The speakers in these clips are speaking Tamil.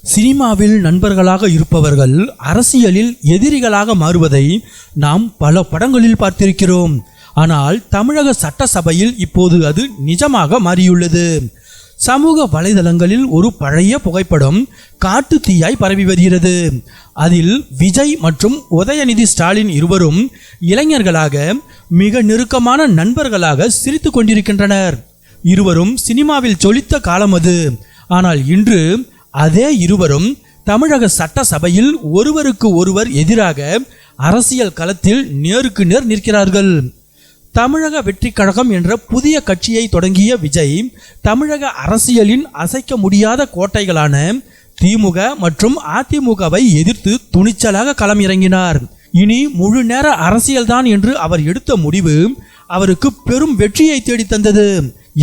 சினிமாவில் நண்பர்களாக இருப்பவர்கள் அரசியலில் எதிரிகளாக மாறுவதை நாம் பல படங்களில் பார்த்திருக்கிறோம். ஆனால் தமிழக சட்டசபையில் இப்போது அது நிஜமாக மாறியுள்ளது. சமூக வலைதளங்களில் ஒரு பழைய புகைப்படம் காட்டு தீயாய் பரவி வருகிறது. அதில் விஜய் மற்றும் உதயநிதி ஸ்டாலின் இருவரும் இளைஞர்களாக மிக நெருக்கமான நண்பர்களாக சிரித்து கொண்டிருக்கின்றனர். இருவரும் சினிமாவில் ஜொலித்த காலம் அது. ஆனால் இன்று அதே இருவரும் தமிழக சட்டசபையில் ஒருவருக்கு ஒருவர் எதிராக அரசியல் களத்தில் நேருக்கு நேர் நிற்கிறார்கள். தமிழக வெற்றி கழகம் என்ற புதிய கட்சியை தொடங்கிய விஜய் தமிழக அரசியலின் அசைக்க முடியாத கோட்டைகளான திமுக மற்றும் அதிமுகவை எதிர்த்து துணிச்சலாக களம் இறங்கினார். இனி முழு நேர அரசியல்தான் என்று அவர் எடுத்த முடிவு அவருக்கு பெரும் வெற்றியை தேடித்தந்தது.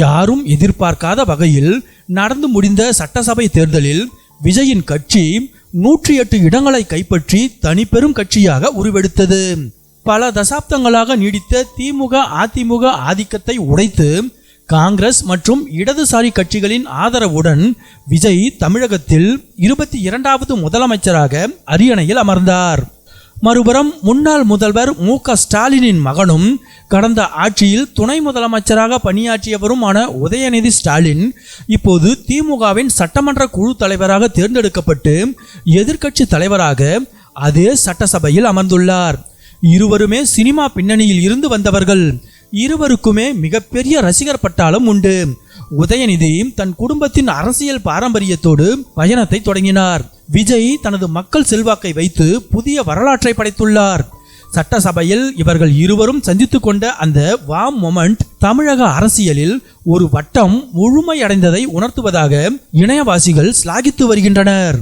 யாரும் எதிர்பார்க்காத வகையில் நடந்து முடிந்த சட்டசபை தேர்தலில் விஜயின் கட்சி 108 இடங்களை கைப்பற்றி தனிப்பெரும் கட்சியாக உருவெடுத்தது. பல தசாப்தங்களாக நீடித்த திமுக அதிமுக ஆதிக்கத்தை உடைத்து காங்கிரஸ் மற்றும் இடதுசாரி கட்சிகளின் ஆதரவுடன் விஜய் தமிழகத்தில் 22வது முதலமைச்சராக அரியணையில் அமர்ந்தார். மறுபுறம் முன்னாள் முதல்வர் மு.க. ஸ்டாலினின் மகனும் கடந்த ஆட்சியில் துணை முதலமைச்சராக பணியாற்றியவருமான உதயநிதி ஸ்டாலின் இப்போது திமுகவின் சட்டமன்ற குழு தலைவராக தேர்ந்தெடுக்கப்பட்டு எதிர்க்கட்சி தலைவராக அதே சட்டசபையில் அமர்ந்துள்ளார். இருவருமே சினிமா பின்னணியில் இருந்து வந்தவர்கள். இருவருக்குமே மிகப்பெரிய ரசிகர் பட்டாளம் உண்டு. உதயநிதி தன் குடும்பத்தின் அரசியல் பாரம்பரியத்தோடு பயணத்தை தொடங்கினார். விஜய் தனது மக்கள் செல்வாக்கை வைத்து புதிய வரலாற்றை படைத்துள்ளார். சட்டசபையில் இவர்கள் இருவரும் சந்தித்து கொண்ட அந்த வாம் மொமெண்ட் தமிழக அரசியலில் ஒரு வட்டம் முழுமையடைந்ததை உணர்த்துவதாக இணையவாசிகள் சிலாகித்து வருகின்றனர்.